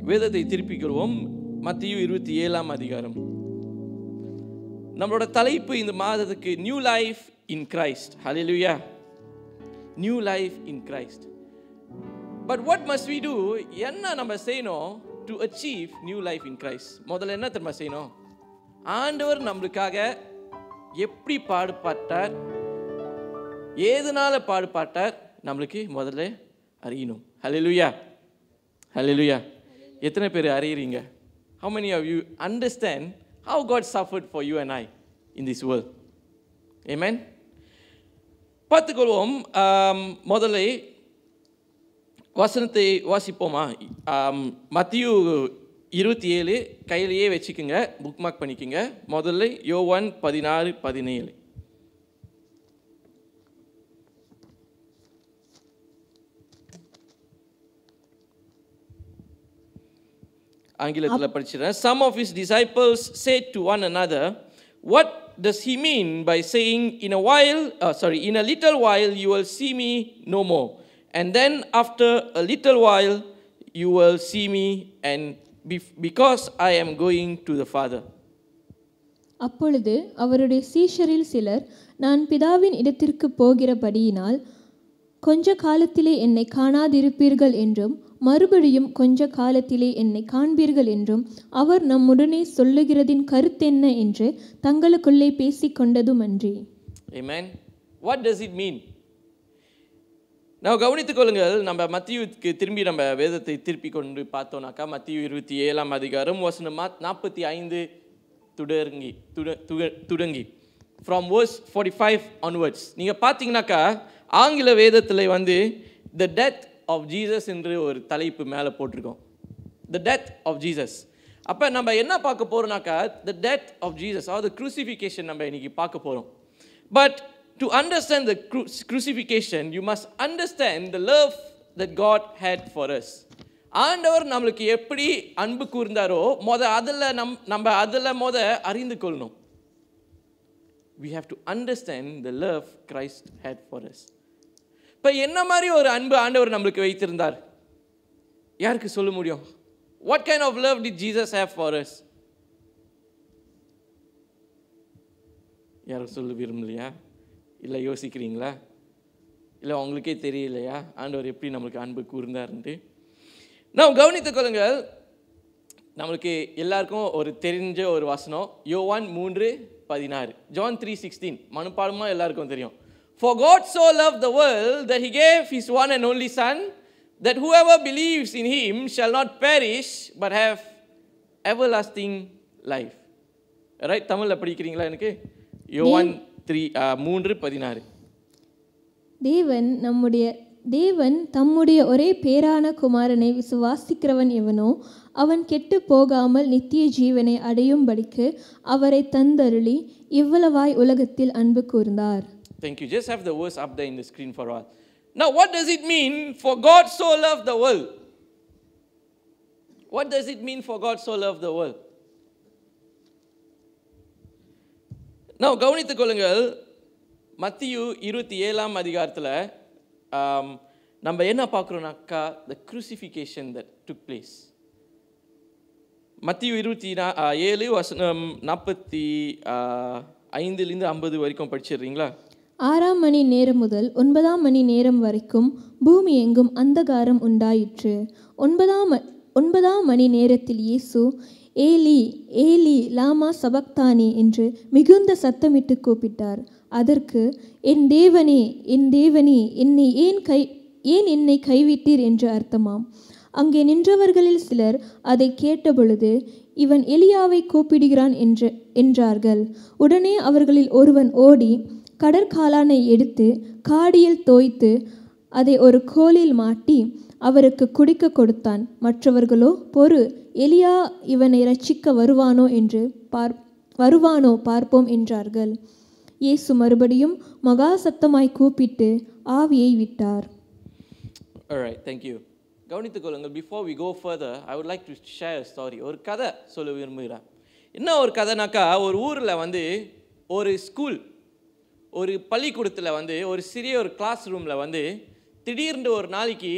வேதத்தை திருப்பிக் கொள்வோம். மத்தேயு 27ஆம் அதிகாரம். நம்மளோட தலைப்பு இந்த மாதத்துக்கு new life in Christ. Hallelujah. New life in Christ. But what must we do? என்ன நம்ம செய்யணும் to achieve new life in Christ? முதல்ல என்ன தெரியுமா செய்யணும்? ஆண்டவர் நம்மளுக்காக எப்படி பாடுபட்டார், ஏதனால பாடுபட்டார் நம்மளுக்கு முதல்ல அறியணும். ஹல்லேலூயா. ஹல்லேலூயா. எத்தனை பேர் அறியறீங்க? How many of you understand how God suffered for you and I in this world? Amen. பார்த்துக்கொள்வோம். முதல்ல வசனத்தை வாசிப்போமா? மத்தேயு 27 கையிலேயே வச்சுக்கோங்க, புக் மார்க் பண்ணிக்கோங்க. முதல்ல யோவான் 16:17. ஆங்கிலத்தில் படிச்சிடுறேன். Some of his disciples said to one another, what does he mean by saying in a little while you will see me no more, and then after a little while you will see me, and because I am going to the Father. அப்பொழுது அவருடைய சீஷரில் சிலர், நான் பிதாவின் இடத்திற்கு போகிறபடியினால் கொஞ்ச காலத்திலே என்னை காணாதிருப்பீர்கள் என்றும் மறுபடியும் கொஞ்ச காலத்திலே என்னை காண்பீர்கள் என்றும் அவர் நம்முடனே சொல்லுகிறதின் கருத்தென்ன என்று தங்களுக்குள்ளே பேசிக் கொண்டதும் அன்றி. Amen. What does it mean? நான் கவனித்துக் கொள்ளுங்கள். நம்ம மத்தேயுக்கு திரும்பி நம்ம வேதத்தை திருப்பி கொண்டு பார்த்தோம்னாக்கா மத்தேயு 27ஆம் அதிகாரம் வசனம் 45 தொடங்கி from verse 45 onwards நீங்கள் பார்த்தீங்கன்னாக்கா ஆங்கில வேதத்தில் the death of Jesus என்று ஒரு தலைப்பு மேலே போட்டிருக்கோம். The death of Jesus. அப்போ நம்ம என்ன பார்க்க போகிறோம்னாக்கா the death of Jesus or the crucifixion நம்ம இன்னைக்கு பார்க்க போகிறோம். But to understand the crucifixion you must understand the love that God had for us. ஆண்டவர் நம்மளுக்கு எப்படி அன்பு கூர்ந்தாரோ நம்ம அதில் அறிந்து கொள்ளணும். We have to understand the love Christ had for us. இப்போ என்ன மாதிரி ஒரு அன்பு ஆண்டவர் நம்மளுக்கு வைத்திருந்தார்? யாருக்கு சொல்ல முடியும்? What kind of love did Jesus have for us? யாரும் சொல்ல விரும்பலையா? இல்லை யோசிக்கிறீங்களா? இல்லை உங்களுக்கே தெரியலையா ஆண்டவர் எப்படி நம்மளுக்கு அன்பு கூர்ந்தார்ன்ட்டு? நான் கவனித்துக் கொள்ளுங்கள். நம்மளுக்கு எல்லாருக்கும் ஒரு தெரிஞ்ச ஒரு வசனம் யோவான் 3:16. John 3:16 மனப்பாடமாக எல்லாருக்கும் தெரியும். For God so loved the world that he gave his one and only son, that whoever believes in him shall not perish but have everlasting life. Right? தமிழ்ல படிக்கிறீங்களா எனக்கு? யோவான் 3:16. தேவன் தம்முடைய ஒரே பேரான குமாரனை விசுவாசிக்கிறவன் எவனோ அவன் கெட்டு போகாமல் நித்திய ஜீவனை அடையும்படிக்கு அவரை தந்தருளி இவ்வளவாய் உலகத்தில் அன்பு கூர்ந்தார். Thank you. Just have the verse up there in the screen for all. Now, what does it mean for God so loved the world? What does it mean for God so loved the world? Now, கவனித்துக் கொள்ளுங்கள். மத்தேயு 27ஆம் அதிகாரத்தில் நம்ம என்ன பார்க்குறோம்னாக்கா the crucifixion that took place. மத்தேயு 27 வசனம் 45 50 வரைக்கும் படிச்சிடுறீங்களா? 6ஆம் மணி நேரம் முதல் 9ஆம் மணி நேரம் வரைக்கும் பூமி எங்கும் அந்தகாரம் உண்டாயிற்று. 9ஆம் மணி நேரத்தில் இயேசு ஏலி ஏலி லாமா சபக்தானி என்று மிகுந்த சத்தமிட்டு கூப்பிட்டார். அதற்கு என் தேவனே ஏன் என்னை கைவிட்டீர் என்று அர்த்தமாம். அங்கே நின்றவர்களில் சிலர் அதை கேட்டபொழுது இவன் எலியாவை கூப்பிடுகிறான் என்றார்கள். உடனே அவர்களில் ஒருவன் ஓடி கடற்காலானை எடுத்து காடியில் தோய்த்து அதை ஒரு கோலில் மாட்டி அவருக்கு குடிக்க கொடுத்தான். மற்றவர்களோ பொறு, எலியா இவனை ரட்சிக்க வருவானோ பார்ப்போம் என்றார்கள். இயேசு மறுபடியும் மகா சத்தமாய் கூப்பிட்டு ஆவியை விட்டார். All right, thank you. கவனித்துக் கொள்ளுங்கள். Before we go further, I would like to share a story. ஒரு கதை சொல்ல விரும்புகிறேன். என்ன ஒரு கதைனாக்கா, ஒரு ஊரில் ஒரு ஸ்கூல், ஒரு பள்ளிக்கூடத்தில் ஒரு சிறிய ஒரு கிளாஸ் ரூமில் திடீர்னு ஒரு நாளைக்கு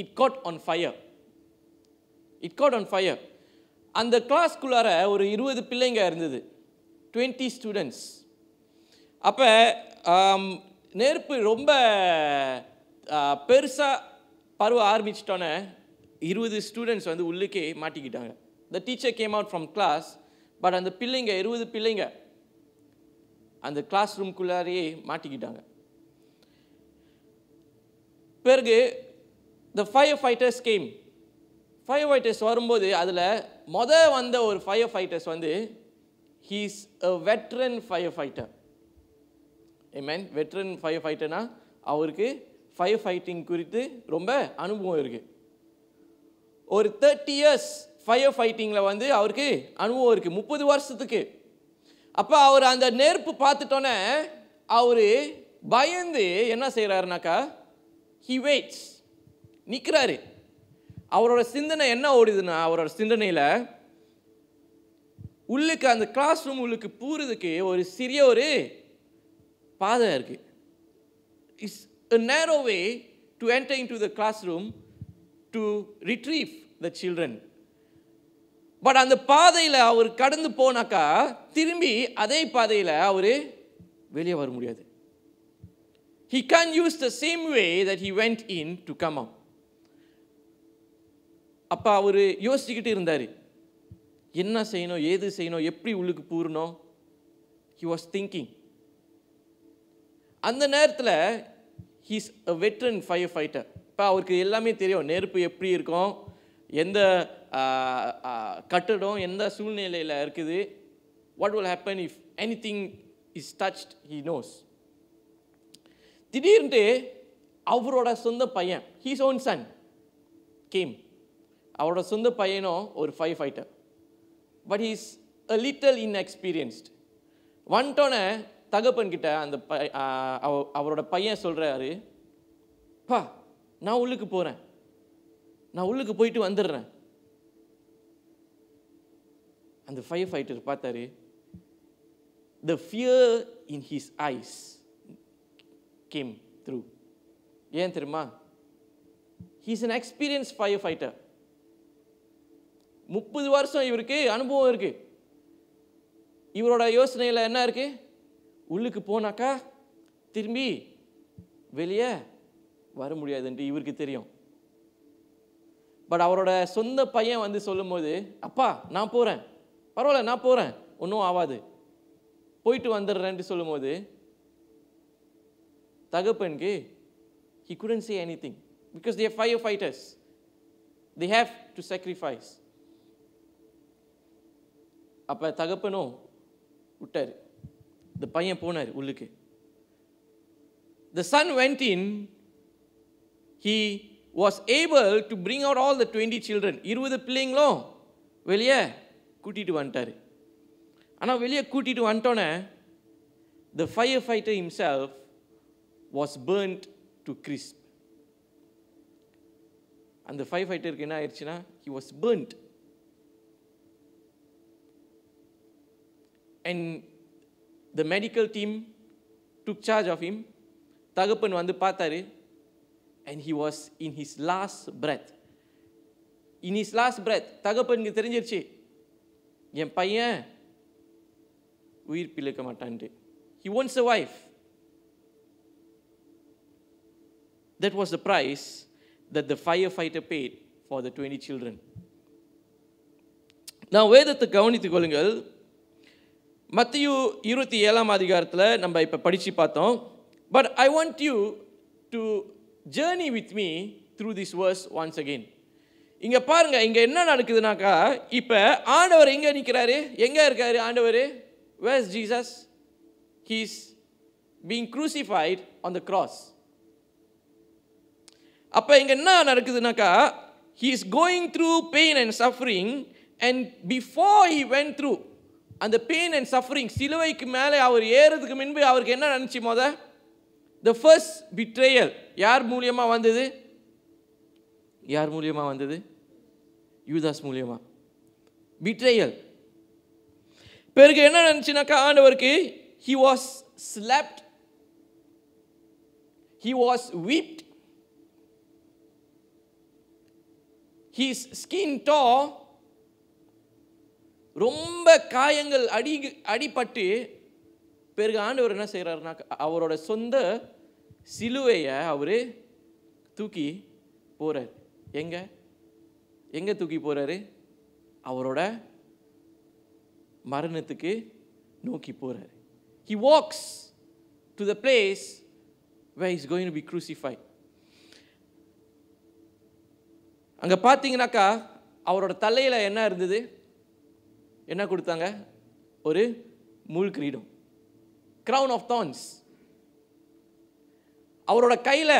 it caught on fire. It caught on fire. அந்த கிளாஸ்க்குள்ளார ஒரு 20 பிள்ளைங்க இருந்தது, 20 ஸ்டூடெண்ட்ஸ். அப்போ நெருப்பு ரொம்ப பெருசாக பரவ ஆரம்பிச்சிட்டோன்னே 20 ஸ்டூடெண்ட்ஸ் வந்து உள்ளுக்கே மாட்டிக்கிட்டாங்க. The teacher came out from class, but அந்த பிள்ளைங்க 20 பிள்ளைங்க அந்த கிளாஸ் ரூம்குள்ளாரையே மாட்டிக்கிட்டாங்க. பிறகு the firefighters came. Firefighters வரும்போது அதில் வந்த ஒரு ஃபயர் ஃபைட்டர்ஸ் வந்து he's a veteran firefighter. Amen. Veteran fire ஃபைட்டர்னா அவருக்கு ஃபயர் ஃபைட்டிங் குறித்து ரொம்ப அனுபவம் இருக்குது. ஒரு 30 இயர்ஸ் ஃபயர் ஃபைட்டிங்கில் வந்து அவருக்கு அனுபவம் இருக்குது, 30 வருஷத்துக்கு. அப்போ அவர் அந்த நெருப்பு பார்த்துட்டோன்னே அவர் பயந்து என்ன செய்கிறாருனாக்கா, ஹி வெயிட்ஸ், நிற்கிறாரு. அவரோட சிந்தனை என்ன ஓடுதுன்னா, அவரோட சிந்தனையில் உள்ளுக்கு அந்த கிளாஸ் ரூம் உள்ளுக்கு போகிறதுக்கு ஒரு சிறிய ஒரு பாதை இருக்குது. It's a narrow way to enter into the classroom to retrieve the children. But அந்த பாதையில் அவர் கடந்து போனாக்கா திரும்பி அதே பாதையில் அவர் வெளியே வர முடியாது. He can't use the same way that he went in to come out. அப்போ அவர் யோசிச்சுக்கிட்டு இருந்தார், என்ன செய்யணும், ஏது செய்யணும், எப்படி உள்ளுக்கு பூரணும். He was thinking. அந்த நேரத்தில் he's a veteran firefighter. இப்போ அவருக்கு எல்லாமே தெரியும், நெருப்பு எப்படி இருக்கும், எந்த கட்டடம் எந்த சூழ்நிலையில் இருக்குது, what will happen if anything is touched, he knows. திடீர்னு அவரோட சொந்த பையன், his own son came. அவரோட சொந்த பையனும் ஒரு fire fighter, but he's a little inexperienced. வந்துட்டோன்னே தகப்பன் கிட்ட அந்த அவரோட பையன் சொல்கிறாரு, பா நான் உள்ளுக்கு போகிறேன், நான் உள்ளுக்கு போயிட்டு வந்துடுறேன். அந்த ஃபயர் ஃபைட்டர் பார்த்தாரு, the fear in his eyes came through. ஏன் தெரியுமா? he's an experienced firefighter. 30 வருஷம் இவருக்கு அனுபவம் இருக்கு. இவரோட யோசனையில் என்ன இருக்கு, உள்ளுக்கு போனாக்கா திரும்பி வெளியே வர முடியாதுன்ட்டு இவருக்கு தெரியும். பட் அவரோட சொந்த பையன் வந்து சொல்லும் போது, அப்பா நான் போகிறேன், பரவாயில்ல நான் போகிறேன், ஒன்றும் ஆகாது, போயிட்டு வந்துடுறேன்ட்டு சொல்லும் போது தகப்பனுக்கு he couldn't say anything because they are firefighters, they have to sacrifice. அப்போ தகப்பனும் விட்டார், இந்த பையன் போனார் உள்ளுக்கு. The son went in, he was able to bring out all the 20 children. 20 பிள்ளைங்களும் வெளியே கூட்டிட்டு வந்துட்டார். ஆனால் வெளியே கூட்டிட்டு வந்துட்டோன்னே the firefighter himself was burnt to crisp. அந்த firefighterக்கு என்ன ஆயிடுச்சுன்னா, he was burnt. And the medical team took charge of him. தகப்பன் வந்து பார்த்தாரு, and he was in his last breath. In his last breath தகப்பனுக்கு தெரிஞ்சிருச்சு, என் பையன் உயிர் பிழைக்க மாட்டான்ட்டு. He won't survive. That was the price that the firefighter paid for the 20 children. Now வேதத்தை கவனித்துக் கொள்ளுங்கள். மத்தேயு 27ஆம் அதிகாரத்தில் நம்ம இப்போ படித்து பார்த்தோம். But I want you to journey with me through this verse once again. இங்கே பாருங்க, இங்கே என்ன நடக்குதுனாக்கா, இப்போ ஆண்டவர் எங்கே நிற்கிறாரு, எங்கே இருக்காரு ஆண்டவர்? Where is Jesus? He is being crucified on the cross. அப்போ இங்கே என்ன நடக்குதுனாக்கா, he is going through pain and suffering, and before he went through அந்த பெயின் அண்ட் சஃபரிங், சிலுவைக்கு மேலே அவர் ஏறதுக்கு முன்பு அவருக்கு என்ன நினச்சி the first betrayal யார் மூலியமாக வந்தது? யார் மூலியமாக வந்தது? யூதாஸ் மூலியமா betrayal. பிறகு என்ன நினச்சினாக்கா ஆண்டவருக்கு, he was slapped, he was whipped, his skin tore, ரொம்ப காயங்கள் அடிபட்டு பிறகு ஆண்டவர் என்ன செய்கிறாருன்னா அவரோட சொந்த சிலுவையை அவர் தூக்கி போகிறார். எங்கே தூக்கி போகிறாரு? அவரோட மரணத்துக்கு நோக்கி போகிறார். He walks to the place where he's going to be crucified. அங்கே பார்த்தீங்கன்னாக்கா அவரோட தலையில் என்ன இருந்தது? என்ன கொடுத்தாங்க? ஒரு முள் கிரீடம், crown of thorns. அவரோட கையில்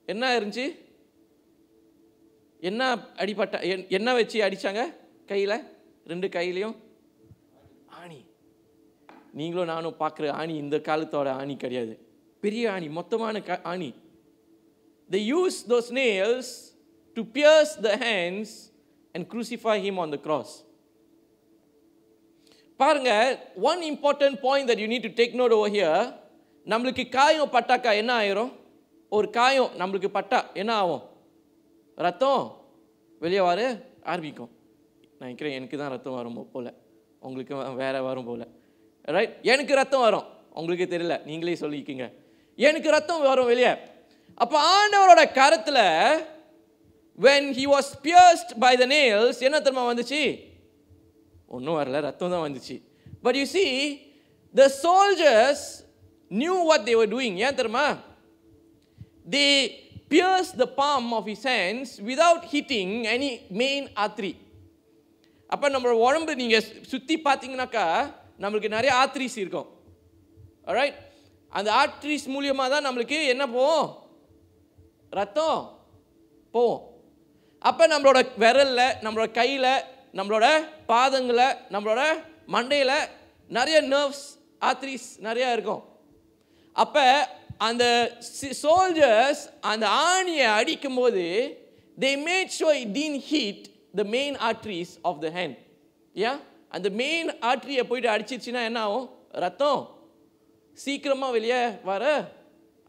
என்ன இருந்துச்சு? என்ன அடிபட்ட என்ன வச்சு அடித்தாங்க? கையில், 2 கையிலையும் ஆணி. நீங்களும் நானும் பார்க்குற ஆணி இந்த காலத்தோட ஆணி கிடையாது, பெரிய ஆணி, மொத்தமான ஆணி. They used those nails to pierce the hands and crucify him on the cross. பாருங்க, one important point that you need to take note over here. நம்மளுக்கு காயம் பட்டாக்கா என்ன ஆயிரும்? ஒரு காயம் நம்மளுக்கு பட்டா என்ன ஆகும்? ரத்தம் வெளியே வர ஆரம்பிக்கும். நான் நினைக்கிறேன் எனக்கு தான் ரத்தம் வரும் போல, உங்களுக்கு வேற வரும் போல, ரைட்? எனக்கு ரத்தம் வரும், உங்களுக்கு தெரியல, நீங்களே சொல்லிக்கிங்க. எனக்கு ரத்தம் வரும் வெளியே. அப்போ ஆண்டவரோட கரத்தில் when he was pierced by the nails என்ன தெரியுமா வந்துச்சு? ஒன்றும் வரல, ரத்தம் தான் வந்துச்சு. But you see, the soldiers knew what they were doing. ஏன் தெரியுமா? They pierced the palm of his hands without hitting any main artery. அப்போ நம்மளோட உடம்பு நீங்கள் சுற்றி பார்த்தீங்கன்னாக்கா நம்மளுக்கு நிறைய ஆர்ட்ரிஸ் இருக்கும். ஆல்ரைட்? அந்த ஆர்ட்ரிஸ் மூலியமாக தான் நம்மளுக்கு என்ன போவோம்? ரத்தம் போவோம். அப்போ நம்மளோட விரலில், நம்மளோட கையில், நம்மளோட பாதங்களில், நம்மளோட மண்டையில் நிறைய நர்வ்ஸ், ஆர்ட்ரிஸ் நிறையா இருக்கும். அப்போ அந்த சோல்ஜர்ஸ் அந்த ஆணியை அடிக்கும்போது they made sure it didn't hit the main arteries of the hand. அந்த மெயின் ஆர்ட்ரியை போயிட்டு அடிச்சிருச்சுன்னா என்ன ஆகும்? ரத்தம் சீக்கிரமாக வெளியே வர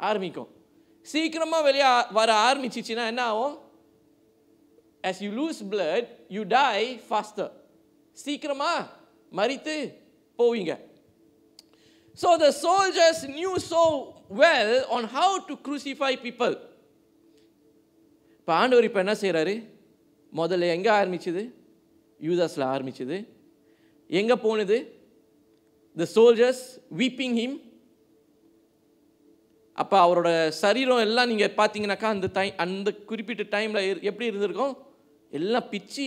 ஆரம்பிக்கும். சீக்கிரமாக வெளியே வர ஆரம்பிச்சிச்சுன்னா என்ன ஆகும்? As you lose blood, you die faster. சீக்கிரமாக மரித்து போவீங்க. So the soldiers knew so well on how to crucify people. இப்போ ஆண்டவர் இப்போ என்ன செய்கிறாரு? முதல்ல எங்கே ஆரம்பிச்சது? யூதாஸில் ஆரம்பிச்சது. எங்கே போனது? The soldiers weeping him. அப்போ அவரோட சரீரம் எல்லாம் நீங்கள் பார்த்தீங்கன்னாக்கா அந்த குறிப்பிட்ட டைமில் எப்படி இருந்திருக்கும்? எல்லாம் பிச்சு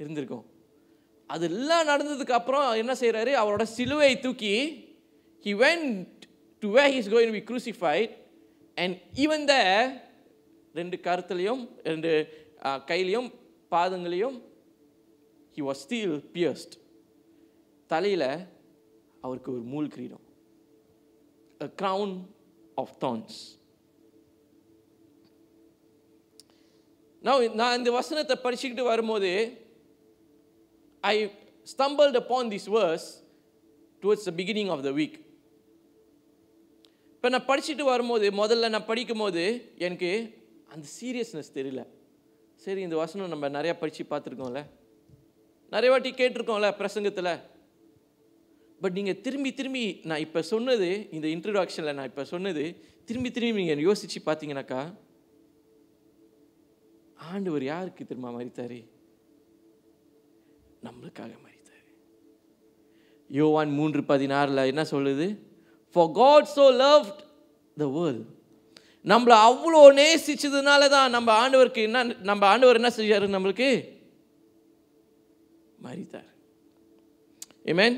இருந்திருக்கும். அதெல்லாம் நடந்ததுக்கு அப்புறம் என்ன செய்கிறாரு? அவரோட சிலுவை தூக்கி he went to where he is going to be crucified, and even there, 2 கரத்துலையும் 2 கையிலையும் பாதங்களையும் he was still pierced. தலையில் அவருக்கு ஒரு முள் கிரீடம், a crown of thorns. நான் இந்த வசனத்தை படிச்சுக்கிட்டு வரும்போது I stumbled upon this verse towards the beginning of the week. இப்போ நான் படிச்சுட்டு வரும்போது, முதல்ல நான் படிக்கும்போது எனக்கு அந்த சீரியஸ்னஸ் தெரியல. சரி, இந்த வசனம் நம்ம நிறையா படித்து பார்த்துருக்கோம்ல, நிறைய வாட்டி கேட்டிருக்கோம்ல பிரசங்கத்தில். பட் நீங்கள் திரும்பி நான் இப்போ சொன்னது, இந்த இன்ட்ரடக்ஷனில் நான் இப்போ சொன்னது திரும்பி நீங்கள் யோசித்து பார்த்தீங்கன்னாக்கா, ஆண்டவர் யாருக்கு திரும்ப மரித்தார்? நம்மளுக்காக மரித்தார். யோவான் 3:16 என்ன சொல்லுது? For God so loved the world. நம்மளை அவ்வளோ நேசிச்சதுனால தான் நம்ம ஆண்டவர் என்ன செய்யாரு? நம்மளுக்கு மரித்தார். Amen.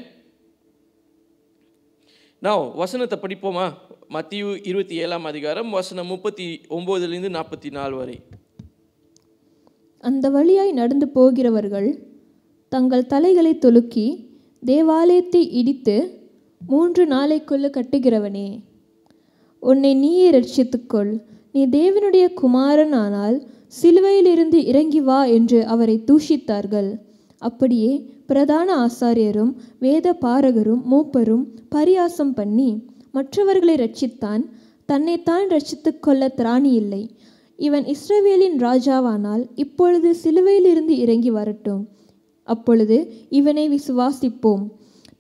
Now வசனத்தை படிப்போமா? மத்தேயு 27ஆம் அதிகாரம் வசனம் 39 44 வரை. அந்த வழியாய் நடந்து போகிறவர்கள் தங்கள் தலைகளை தொலுக்கி தேவாலயத்தை இடித்து 3 நாளைக்குள்ள கட்டுகிறவனே, உன்னை நீயே ரட்சித்துக்கொள். நீ தேவனுடைய குமாரன் ஆனால் சிலுவையிலிருந்து இறங்கி வா என்று அவரை தூஷித்தார்கள். அப்படியே பிரதான ஆசாரியரும் வேத பாரகரும் மூப்பரும் பரியாசம் பண்ணி மற்றவர்களை ரட்சித்தான், தன்னைத்தான் ரட்சித்து கொள்ள திராணி இல்லை. இவன் இஸ்ரவேலின் ராஜாவானால் இப்பொழுது சிலுவையிலிருந்து இறங்கி வரட்டும். அப்பொழுது இவனை விசுவாசிப்போம்.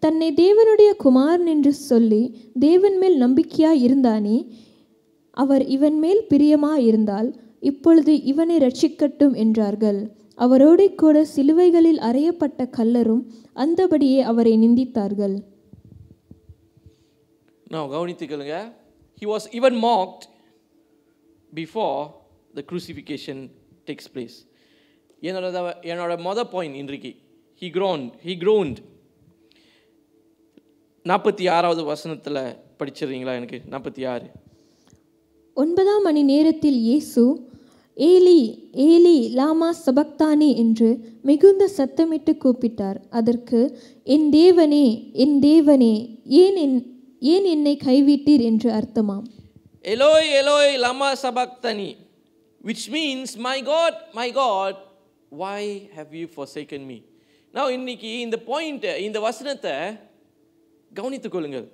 தன்னை தேவனுடைய குமாரன் என்று சொல்லி தேவன் மேல் நம்பிக்கையாய் இருந்தானே, அவர் இவன் மேல் பிரியமாயிருந்தால் இப்பொழுது இவனை ரட்சிக்கட்டும் என்றார்கள். அவரோடு கூட சிலுவைகளில் அறையப்பட்ட கல்லரும் அந்தபடியே அவரை நிந்தித்தார்கள். Now கவனித்துக்கொள்ளுங்க. He was even mocked before the crucifixion takes place. என்னோட மொதல் பாயிண்ட் இன்றைக்கு he groaned 46வது வசனத்தில் படிச்சிடுறீங்களா? எனக்கு 46. 9ஆம் மணி நேரத்தில் இயேசு ஏலி ஏலி லாமா சபக்தானி என்று மிகுந்த சத்தமிட்டு கூப்பிட்டார். அதற்கு என் தேவனே என் தேவனே ஏன் என்னை கைவிட்டீர் என்று அர்த்தமாம். எலோய் எலோய் லாமா சபக்தானி, which means my God, why have you forsaken me? Now இன்னைக்கு இந்த பாயிண்ட், இந்த வசனத்தை கவனித்துக் கொள்ளுங்கள்.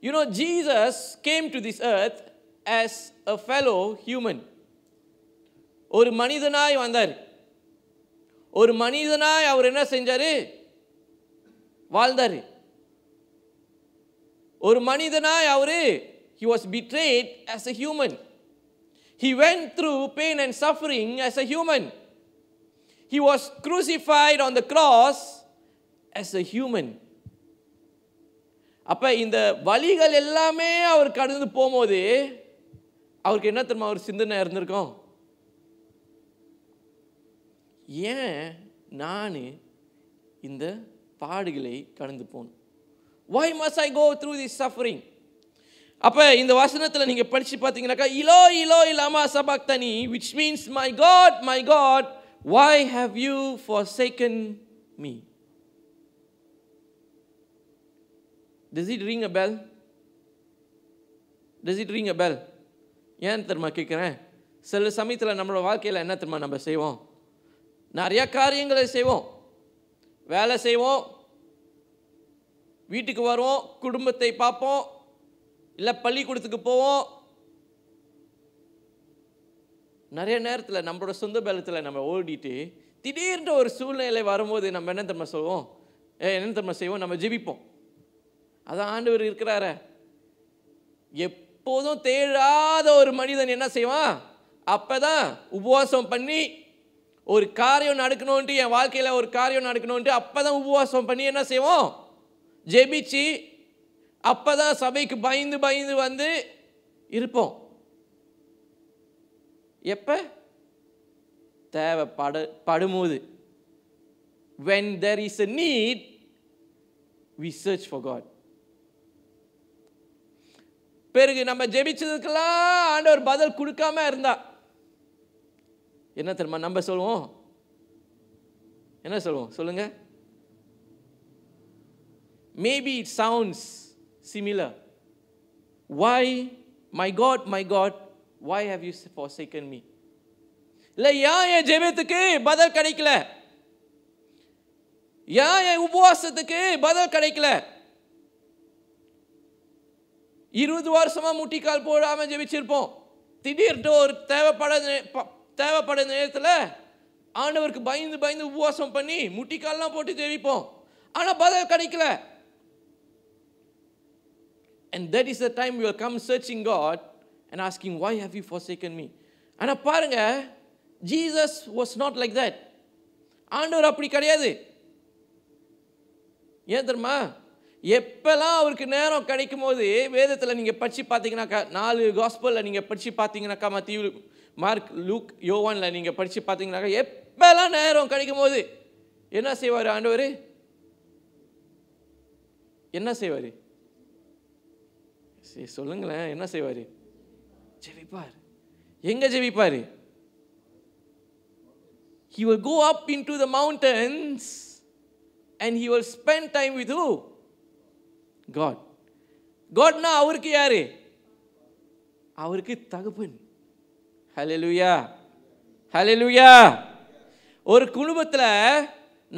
You know, Jesus came to this earth as a fellow human. ஒரு மனிதனாய் வந்தார். ஒரு மனிதனாய் அவர் என்ன செஞ்சாரு? வாழ்ந்தார். ஒரு மனிதனாய் அவரு he was betrayed as a human. He went through pain and suffering as a human. He was crucified on the cross as a human. அப்ப இந்த வலிகள் எல்லாமே அவர் கடந்து போகும்போது அவருக்கு என்ன தெரியுமா ஒரு சிந்தனை இருந்திருக்கும்? ஏன் நான் இந்த பாடுகளை கடந்து போகணும்? Why must I go through this suffering? அப்ப இந்த வசனத்தில் நீங்க படிச்சு பார்த்தீங்கன்னாக்கா இலோய் இலோய் லாமா சபக்தானி, which means my God, why have you forsaken me? Does it ring a bell? ஏன் தெரியுமா கேட்குறேன்? சில சமயத்தில் நம்மளோட வாழ்க்கையில் என்ன தெரியுமா நம்ம செய்வோம்? நிறைய காரியங்களை செய்வோம். வேலை செய்வோம், வீட்டுக்கு வருவோம், குடும்பத்தை பார்ப்போம், இல்லை பள்ளிக்கூடத்துக்கு போவோம். நிறைய நேரத்தில் நம்மளோட சொந்த பலத்தில் நம்ம ஓடிட்டு திடீர்னு ஒரு சூழ்நிலை வரும்போது நம்ம என்ன தெரியுமா சொல்லுவோம்? என்ன தெரியுமா செய்வோம்? நம்ம ஜெபிப்போம். அதான் ஆண்டவர் இருக்கிறார. எப்போதும் தேடாத ஒரு மனிதன் என்ன செய்வான்? அப்பதான் உபவாசம் பண்ணி ஒரு காரியம் நடக்கணும்ட்டு, என் வாழ்க்கையில் ஒரு காரியம் நடக்கணும்ட்டு அப்பதான் உபவாசம் பண்ணி என்ன செய்வோம்? ஜெபிச்சு அப்பதான் சபைக்கு பயந்து வந்து இருப்போம். எப்ப தேவைப்படும்போது, when there is a need, we search for God. பிறகு நம்ம ஜெபிச்சதுக்கெல்லாம் ஆண்டவர் பதில் கொடுக்காம இருந்தா என்ன தெரியுமா நம்ம சொல்லுவோம்? என்ன சொல்லுவோம் சொல்லுங்க? Maybe it sounds similar. Why, my God, why have you forsaken me? இல்லை, ஏன் என் ஜெபத்துக்கு பதில் கிடைக்கல? ஏன் என் உபவாசத்துக்கு பதில் கிடைக்கல? 20 வருஷமா முட்டிக்கால் போடாம ஜெபிச்சிருப்போம். திடீர்னு ஒரு தேவைப்பட நேரத்தில் ஆண்டவருக்கு பயந்து உபவாசம் பண்ணி முட்டிக்கால்லாம் போட்டு ஜெபிப்போம். ஆனா பதில் கிடைக்கல. And that is the time we will come searching God and asking, why have you forsaken me? ஆனா பாருங்க, Jesus was not like that. ஆண்டவர் அப்படி கிடையாது. ஏன் தெரியுமா? எப்பெல்லாம் அவருக்கு நேரம் கிடைக்கும் போது, வேதத்தில் நீங்கள் படித்து பார்த்தீங்கன்னாக்கா, 4 காஸ்பலில் நீங்கள் படித்து பார்த்தீங்கன்னாக்கா, மத்தேயு, மார்க், லூக், யோவானில் நீங்கள் படித்து பார்த்தீங்கன்னாக்கா, எப்பெல்லாம் நேரம் கிடைக்கும் போது என்ன செய்வார் ஆண்டவர்? என்ன செய்வார்? சொல்லுங்களேன், என்ன செய்வார்? ஜெபிப்பார். எங்க ஜெபிப்பார்? He will go up into the mountains and he will spend time with who? God. Godனா அவருக்கு யாரு? அவருக்கு தகப்பன். ஹல்லேலூயா, ஹல்லேலூயா. ஒரு குடும்பத்தில்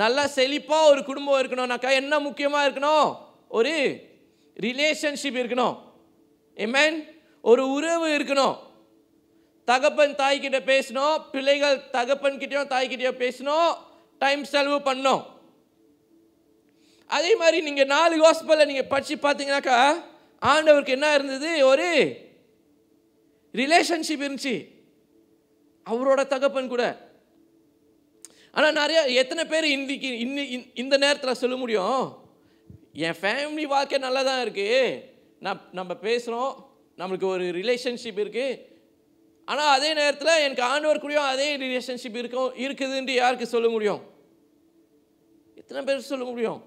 நல்லா செழிப்பா ஒரு குடும்பம் இருக்கணும்னாக்கா என்ன முக்கியமா இருக்கணும்? ஒரு ரிலேஷன்ஷிப் இருக்கணும். ஆமென். ஒரு உறவு இருக்கணும். தகப்பன் தாய்கிட்ட பேசணும், பிள்ளைகள் தகப்பன் கிட்டயும் தாய்கிட்டயும் பேசணும், டைம் செலவு பண்ணணும். அதே மாதிரி நீங்க 4 காஸ்பலை நீங்க படிச்சு பார்த்தீங்கன்னாக்கா ஆண்டவருக்கு என்ன இருந்தது? ஒரு ரிலேஷன்ஷிப் இருந்துச்சு அவரோட தகப்பன் கூட. ஆனால் நிறைய எத்தனை பேர் இன்னைக்கு இந்த நேரத்தில் சொல்ல முடியும், என் ஃபேமிலி வாழ்க்கை நல்லா தான் இருக்குது, நம்ம பேசுகிறோம், நம்மளுக்கு ஒரு ரிலேஷன்ஷிப் இருக்குது, ஆனால் அதே நேரத்தில் எனக்கு ஆண்டவர் கூடயும் அதே ரிலேஷன்ஷிப் இருக்குதுன்ட்டு யாருக்கு சொல்ல முடியும்? எத்தனை பேர் சொல்ல முடியும்?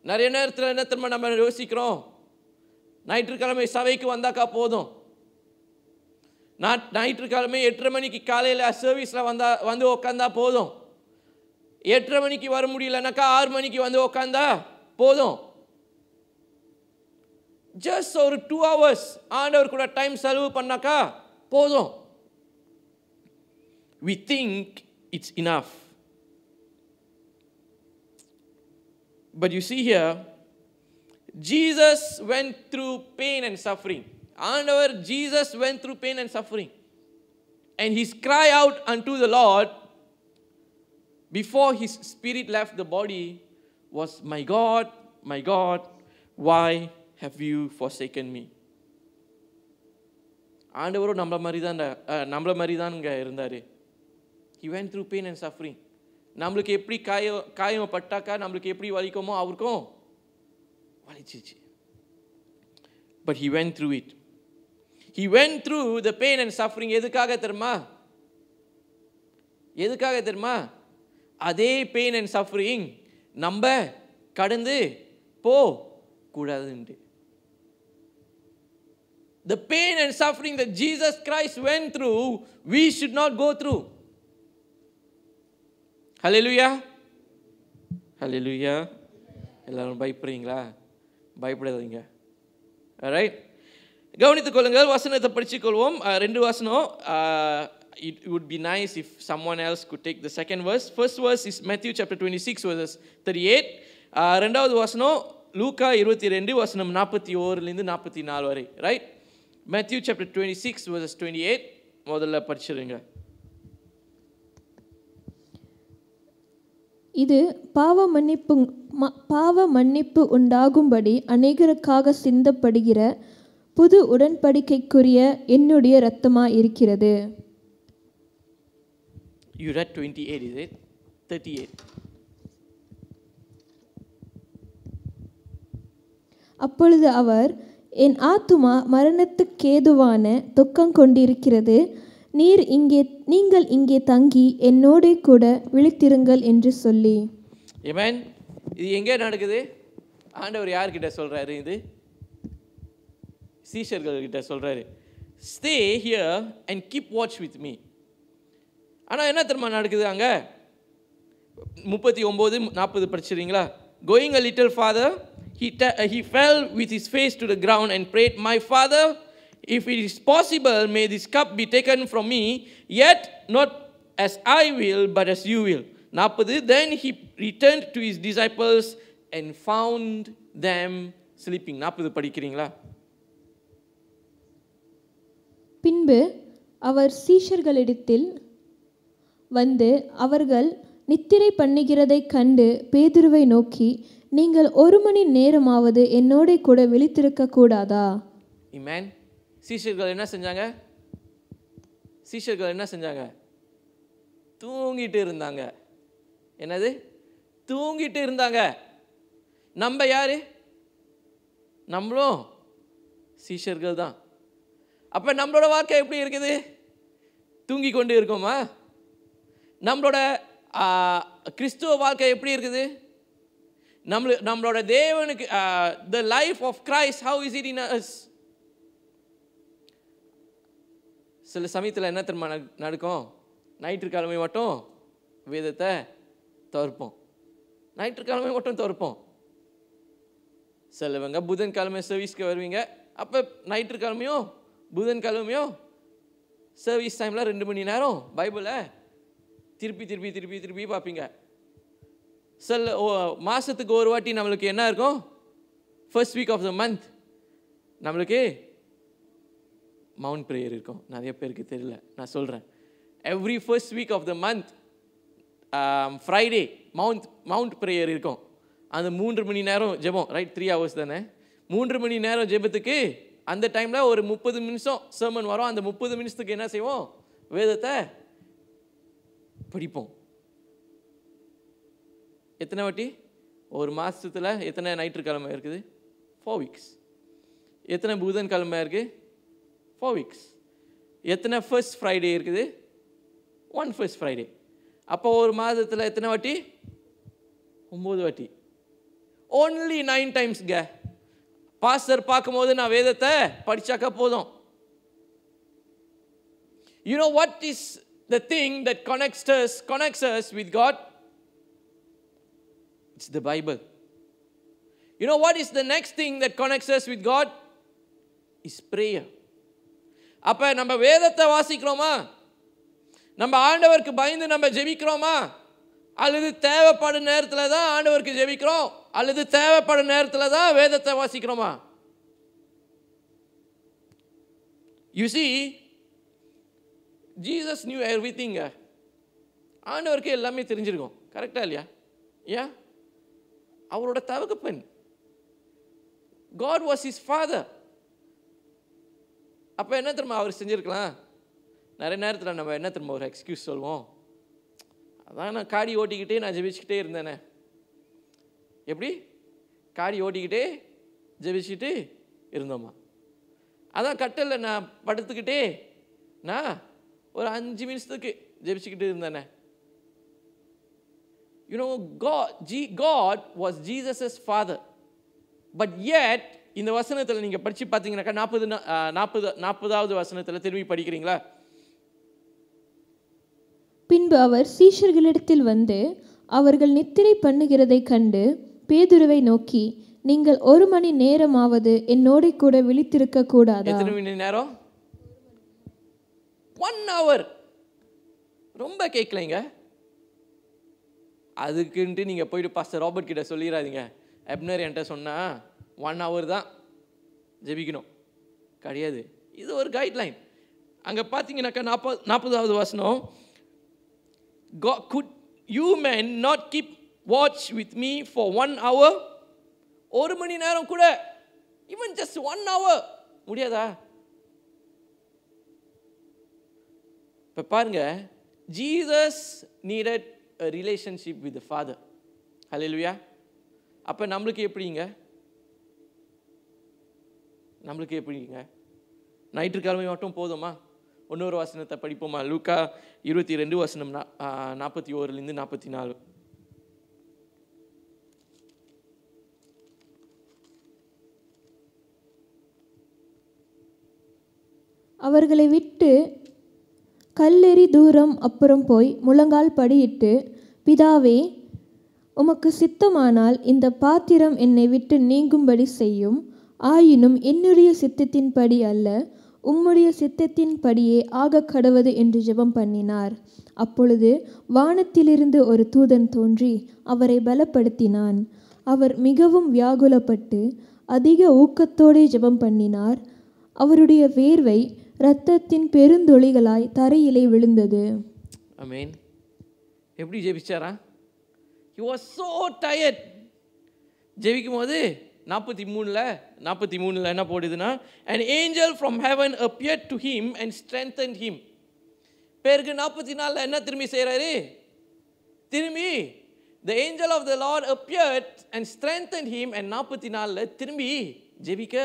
நிறைய நேரத்தில் என்ன தெரியுமா நம்ம யோசிக்கிறோம், ஞாயிற்றுக்கிழமை சபைக்கு வந்தாக்கா போதும், ஞாயிற்றுக்கிழமை 8:30 மணிக்கு காலையில் சர்வீஸில் வந்து உக்காந்தா போதும், 8:30 மணிக்கு வர முடியலனாக்கா 6 மணிக்கு வந்து உக்காந்தா போதும். ஜஸ்ட் ஒரு 2 hours ஆண்டவர் கூட டைம் செலவு பண்ணாக்கா போதும். We think it's enough. But you see here, Jesus went through pain and suffering. ஆண்டவர் Jesus went through pain and suffering. And his cry out unto the Lord before his spirit left the body was, my God, why have you forsaken me? ஆண்டவரும் நம்மள மாதிரி தான்ங்க இருந்தார். He went through pain and suffering. நம்மளுக்கு எப்படி காயம் பட்டாக்கா நம்மளுக்கு எப்படி வலிக்குமோ அவருக்கும் வலிச்சிச்சு. But he went through it. He went through the pain and suffering. எதுக்காக தெரியுமா? அதே pain and suffering நம்ம கடந்து போ கூடாதுன்னு. The pain and suffering that Jesus Christ went through, we should not go through. Hallelujah. Hallelujah. எல்லாரும் பயப்படுறீங்களா? பயப்படாதீங்க. Alright. கவனித்துக் கொள்ளுங்கள், வசனத்தை படிச்சுக் கொள்வோம். 2 வசனம். It would be nice if someone else could take the second verse. First verse is Matthew chapter 26 verses 38. ரெண்டாவது வசனம் லூக்கா 22 வசனம் 41 லிருந்து 44 வரை. Right? Matthew chapter 26 verses 28 முதல்ல படிச்சிருங்க. இது பாவ மன்னிப்பு உண்டாகும்படி அநேகருக்காக சிந்தப்படுகிற புது உடன்படிக்கைக்குரிய என்னுடைய இரத்தமாய் இருக்கிறது. You read 28, is it? 38. அப்பொழுது அவர், என் ஆத்துமா மரணத்துக்கேதுவான துக்கம் கொண்டிருக்கிறது, நீங்கள் இங்கே தங்கி என்னோட கூட விழித்திருங்கள் என்று சொல்லி. ஆமென். இது எங்கே நடக்குது? ஆண்டவர் யார்கிட்ட சொல்றாரு? இது சீஷர்கள் கிட்ட சொல்றாரு, stay here and keep watch with me. ஆனால் என்ன தெரியுமா நடக்குது அங்க? 39-40 படிச்சிருங்களா? Going a little farther, he fell with his face to the ground and prayed, my father, if it is possible, may this cup be taken from me, yet not as I will, but as you will. 40. Then he returned to his disciples and found them sleeping. 40 படிக்கிறீங்களா? பின்பு அவர் சீஷர்களிடத்தில் வந்து அவர்கள் நித்திரை பண்ணுகிறதைக் கண்டு பேதுருவை நோக்கி, நீங்கள் 1 மணி நேரமாவது என்னோட கூட விழித்திருக்க கூடாதா? ஆமென். சீஷர்கள் என்ன செஞ்சாங்க? தூங்கிட்டு இருந்தாங்க. என்னது? தூங்கிட்டு இருந்தாங்க. நம்ம யாரு? நம்மளும் சீஷர்கள் தான். அப்ப நம்மளோட வாழ்க்கை எப்படி இருக்குது? தூங்கி கொண்டு இருக்கோமா? நம்மளோட கிறிஸ்துவ வாழ்க்கை எப்படி இருக்குது? நம்மளோட தேவனுக்கு the life of Christ, how is it in us? சில சமயத்தில் என்ன தெரியுமா நடக்கும்? ஞாயிற்றுக்கிழமை மட்டும் வேதத்தை தவிர்ப்போம். சிலவங்க புதன்கிழமை சர்வீஸ்க்கு வருவீங்க. அப்போ ஞாயிற்றுக்கிழமையும் புதன்கிழமையும் சர்வீஸ் டைமில் 2 மணி நேரம் பைபிளை திருப்பி பார்ப்பீங்க. சில மாதத்துக்கு ஒரு வாட்டி நம்மளுக்கு என்ன இருக்கும்? First week of the month நம்மளுக்கு மவுண்ட் ப்ரேயர் இருக்கும். நிறைய பேருக்கு தெரியல, நான் சொல்கிறேன். Every first week of the month Friday mount prayer இருக்கும். அந்த 3 மணி நேரம் ஜெபம், ரைட்? 3 hours தானே. 3 மணி நேரம் ஜெபத்துக்கு அந்த டைமில் ஒரு 30 நிமிஷம் சர்மன் வரும். அந்த 30 நிமிஷத்துக்கு என்ன செய்வோம்? வேதத்தை படிப்போம். எத்தனை வாட்டி? ஒரு மாதத்தில் எத்தனை ஞாயிற்றுக்கிழமை இருக்குது? 4 weeks. எத்தனை புதன்கிழமை இருக்குது? 4 weeks. எத்தனை ஃபர்ஸ்ட் ஃப்ரைடே இருக்குது? 1 first Friday. அப்போ ஒரு மாதத்தில் எத்தனை வாட்டி? 9 வாட்டி. only 9 times. பாஸ்டர் பார்க்கும்போது நான் வேதத்தை படிச்சாக்க போதும். You know what is the thing that connects us with God? It's the Bible. You know what is the next thing that connects us with God? Is prayer. அப்ப நம்ம வேதத்தை வாசிக்கிறோமா? நம்ம ஆண்டவருக்கு பயந்து நம்ம ஜெபிக்கிறோமா? அல்லது தேவைப்படும் நேரத்தில் தான் ஆண்டவருக்கு ஜெபிக்கிறோம், அல்லது தேவைப்படும் நேரத்தில் தான் வேதத்தை வாசிக்கிறோமா? You see, Jesus knew everything. ஆண்டவருக்கு எல்லாமே தெரிஞ்சிருக்கும். கரெக்டா இல்லையா? ஏன்? அவரோட தகப்பன். God was his father. அப்போ என்ன தெரியுமா அவர் செஞ்சிருக்கலாம்? நிறைய நேரத்தில் நம்ம என்ன தெரியுமா ஒரு எக்ஸ்கியூஸ் சொல்லுவோம், அதான் நான் காடி ஓட்டிக்கிட்டே நான் ஜெபிச்சுக்கிட்டே இருந்தேனே. எப்படி? காடி ஓட்டிக்கிட்டே ஜெபிச்சுக்கிட்டு இருந்தோமா? அதான் கட்டலில் நான் படுத்துக்கிட்டே நான் ஒரு 5 நிமிஷத்துக்கு ஜெபிச்சுக்கிட்டு இருந்தேனே. You know, God was Jesus' father. But yet, இந்த வசனத்தில் நீங்கள் படித்து பார்த்தீங்கன்னாக்கா 40வது வசனத்தில் திரும்பி படிக்கிறீங்களா? பின்பு அவர் சீஷர்களிடத்தில் வந்து அவர்கள் நித்திரை பண்ணுகிறதை கண்டு பேதுருவை நோக்கி, நீங்கள் 1 மணி நேரமாவது என்னோட கூட விழித்திருக்க கூடாதா? எத்தனை மணி நேரம்? 1 hour. ரொம்ப கேட்கலைங்க. அதுக்குன்ட்டு நீங்கள் போயிட்டு பாஸ்டர் ராபர்ட் கிட்ட சொல்லிடாதீங்க, எப்னர் என்கிட்ட சொன்னால் 1 hour தான் ஜெபிக்கணும். கிடையாது. இது ஒரு கைட்லைன். அங்கே பார்த்தீங்கன்னாக்கா 40வது வசனம், could you men not keep watch with me for 1 hour? 1 மணி நேரம் கூட, even just 1 hour முடியாதா? இப்போ பாருங்க, Jesus needed a relationship with the Father. Hallelujah. அப்போ நம்மளுக்கு எப்படிங்க? ஞாயிற்றுக்கிழமை மட்டும் போதுமா? இன்னொரு வசனத்தை படிப்போமா? லூக்கா 22 வசனம் 41 44. அவர்களை விட்டு கல்லெறி தூரம் அப்புறம் போய் முழங்கால் படியிட்டு, பிதாவே, உமக்கு சித்தமானால் இந்த பாத்திரம் என்னை விட்டு நீங்கும்படி செய்யும். ஆயினும் என்னுடைய சித்தத்தின்படி அல்ல, உம்முடைய சித்தத்தின்படியே ஆக கடவது என்று ஜெபம் பண்ணினார். அப்பொழுது வானத்திலிருந்து ஒரு தூதன் தோன்றி அவரை பலப்படுத்தினான். அவர் மிகவும் வியாகுலப்பட்டு அதிக ஊக்கத்தோடே ஜெபம் பண்ணினார். அவருடைய வேர்வை இரத்தத்தின் பெருந்தொழிகளாய் தரையிலே விழுந்தது. ஆமென். எப்படி ஜெபிச்சாரா? He was so tired. ஜெபிக்கும் போது 43ல என்ன போடுதுன்னா, an angel from heaven appeared to him and strengthened him. பேருக்கு 44ல என்ன திரும்பி செய்றாரு? திரும்பி the angel of the Lord appeared and strengthened him, and 44ல திரும்பி ஜெபிக்க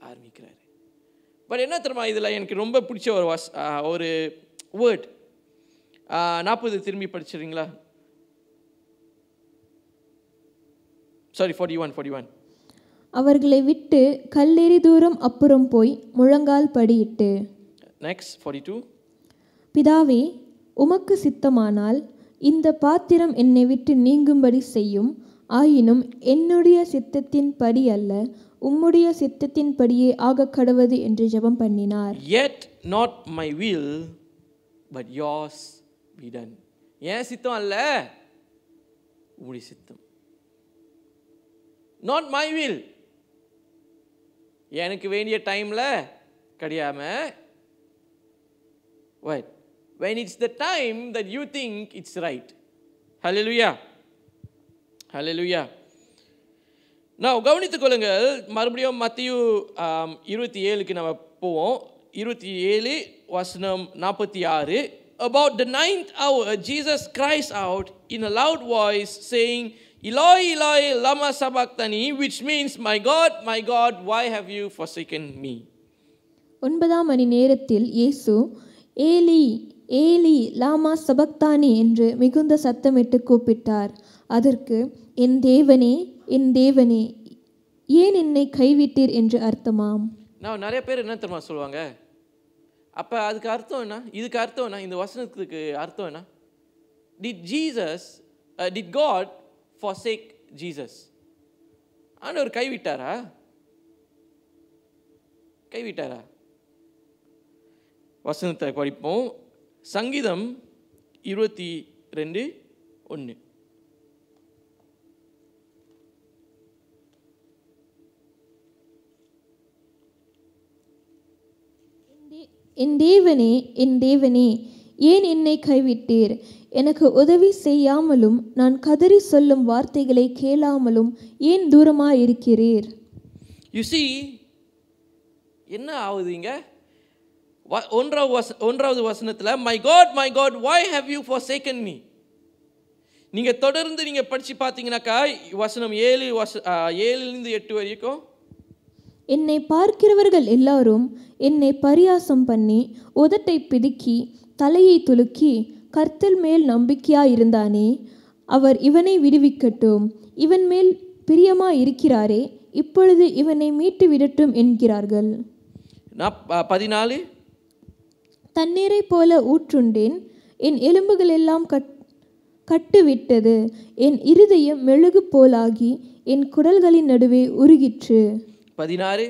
ஆரம்பிக்கிறாரு. பட் என்ன தெரியுமா இதில் எனக்கு ரொம்ப பிடிச்ச ஒரு வேர்ட், 40 திரும்பி படிச்சிடுறீங்களா? சாரி, 41. அவர்களை விட்டு கல்லெறி தூரம் அப்புறம் போய் முழங்கால் படியிட்டு. நெக்ஸ்ட் 42. பிதாவே, உமக்கு சித்தமானால் இந்த பாத்திரம் என்னை விட்டு நீங்கும்படி செய்யும். ஆயினும் என்னுடைய சித்தத்தின்படி அல்ல, உம்முடைய சித்தத்தின்படியே ஆக கடவது என்று ஜெபம் பண்ணினார். Yet not my will but yours be done. ஏன் சித்தம் அல்ல, உம்முடைய சித்தம். Not my will. எனக்கு வேண்டிய டைமில் கிடையாம what? When it's the time that you think it's right. Hallelujah. Hallelujah. Now கவனித்துக் கொள்ளுங்கள். மறுபடியும் மத்தேயு 27க்கு நம்ம போவோம். 27 வசனம் 46. About the 9th hour Jesus cries out in a loud voice saying, Eloi, Eloi, lama sabachthani, which means, my God, why have you forsaken me? 9 மணி நேரத்தில் இயேசு Eli Eli லாமா சபக்தானி என்று மிகுந்த சத்தமிட்டு கூப்பிட்டார். அதற்கு என் தேவனே ஏன் என்னை கைவிட்டீர் என்று அர்த்தமாம். நான் நிறைய பேர் என்ன தெரியுமா சொல்லுவாங்க, அப்போ அதுக்கு அர்த்தம் என்ன, இதுக்கு அர்த்தம் என்ன, இந்த வசனத்துக்கு அர்த்தம் என்ன? Did God forsake Jesus? ஆண்டவர் கைவிட்டாரா? வசனத்தை படிப்போம். சங்கீதம் 22:1. என் தேவனே ஏன் என்னை கைவிட்டீர்? எனக்கு உதவி செய்யாமலும் நான் கதறி சொல்லும் வார்த்தைகளை கேளாமலும் ஏன் தூரமாயிருக்கிறீர்? You see, என்ன ஆகுதுங்க? ஒன்றாவது வசனத்தில் my God, why have you forsaken me? நீங்க தொடர்ந்து நீங்க படிச்சு பார்த்தீங்கன்னாக்கா வசனம் 7 8 வரைக்கும், என்னை பார்க்கிறவர்கள் எல்லாரும் என்னை பரியாசம் பண்ணி உதட்டை பிதுக்கி தலையை துலுக்கி கர்த்தர் மேல் நம்பிக்கையாயிருந்தானே, அவர் இவனை விடுவிக்கட்டும், இவன் மேல் பிரியமாயிருக்கிறாரே, இப்பொழுது இவனை மீட்டு விடட்டும் என்கிறார்கள். 14 தண்ணீரை போல ஊற்றுண்டேன், என் எலும்புகள் எல்லாம் கட்டுவிட்டது, என் இருதயம் மெழுகு போலாகி என் குடல்களின் நடுவே உருகிற்று. 16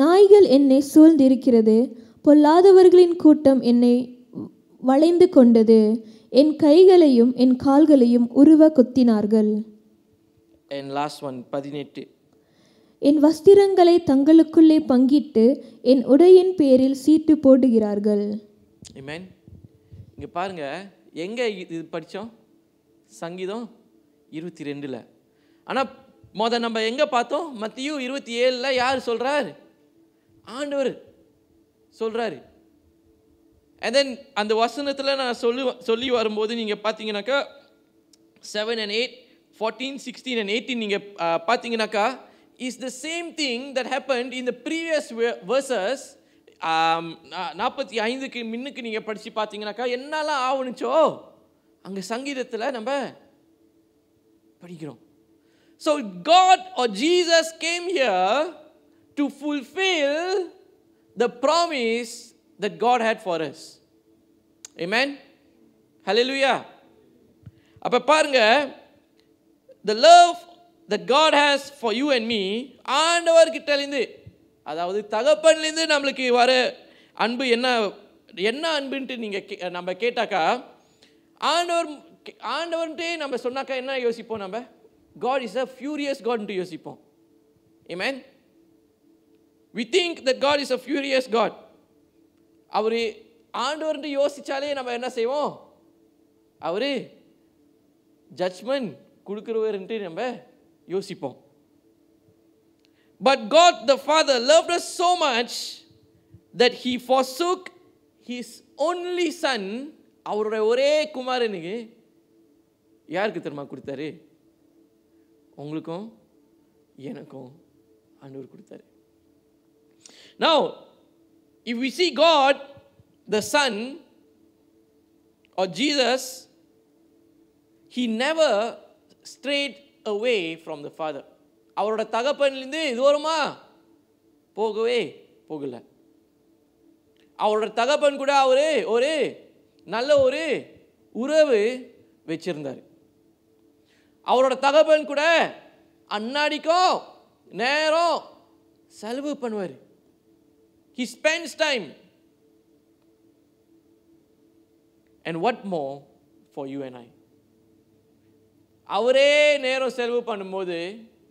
நாய்கள் என்னை சூழ்ந்திருக்கிறது, பொல்லாதவர்களின் கூட்டம் என்னை வளைந்து கொண்டது, என் கைகளையும் என் கால்களையும் உருவ குத்தினார்கள். And last one 18 என் வஸ்திரங்களை தங்களுக்குள்ளே பங்கிட்டு என் உடையின் பேரில் சீட்டு போடுகிறார்கள். Amen. இங்க பாருங்க, எங்க இது படிச்சோம்? சங்கீதம் 22ல. ஆனா நம்ம எங்க பார்த்தோம்? மத்தேயு 27ல யார் சொல்றார்? ஆண்டவர் சொல்றாரு. And then அந்த வசனத்துல நான் சொல்லி வரும்போது நீங்க பாத்தீங்கன்னாக்கா 7 and 8 14 16 and 18 நீங்க பாத்தீங்கன்னாக்கா is the same thing that happened in the previous verses. 45க்கு முன்னுக்கு நீங்க படிச்சு பாத்தீங்கன்னாக்கா என்னெல்லாம் ஆவணுச்சோ அங்க சங்கீதத்துல நம்ம படிக்கிறோம். So God or Jesus came here to fulfill the promise that God had for us. Amen. Hallelujah. அப்ப பாருங்க, the love that God has for you and me, ஆண்டவர் கிட்ட இருந்து, அதாவது தகப்பன்ல இருந்து நம்மளுக்கு வர அன்பு என்ன அன்புன்ட்டு நீங்க நம்ம கேட்டாக்கா, ஆண்டவர்ன்ட்டே நம்ம சொன்னாக்கா என்ன யோசிப்போம்? நம்ம God is a furious God ன்ட்டு யோசிப்போம். Amen. We think that God is a furious God. அவரு ஆண்டவர்ன்ட்டு யோசிச்சாலே நம்ம என்ன செய்வோம்? அவரு ஜட்ஜ்மெண்ட் கொடுக்கிறவர்ன்ட்டு நம்ம யோசிப்போம். But God the Father loved us so much that he forsook his only son. அவருடைய ஒரே குமாரனுக்கு யாருக்கு தெரியுமா கொடுத்தாரு? உங்களுக்கும் எனக்கும் ஆண்டவர் கொடுத்தாரு. Now, if we see God, the Son, or Jesus, he never strayed away from the Father. அவரோட தகப்பனிலிருந்து தூரமா போகல. அவரோட தகப்பன் கூட அவரு ஒரு நல்ல ஒரு உறவு வச்சிருந்தார். அவரோட தகப்பன் கூட அன்னாடிக்கும் நேரம் செலவு பண்ணுவார். He spends time. And what more for you and I? அவரே நேரம் செலவு பண்ணும்போது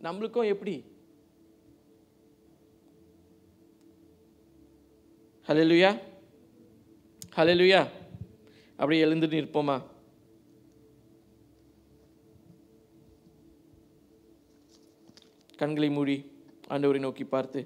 நம்மளுக்கும் எப்படி? ஹல்லேலூயா, ஹல்லேலூயா. அப்படியே எழுந்து நிற்போமா? கண்களை மூடி ஆண்டவரை நோக்கி பார்த்து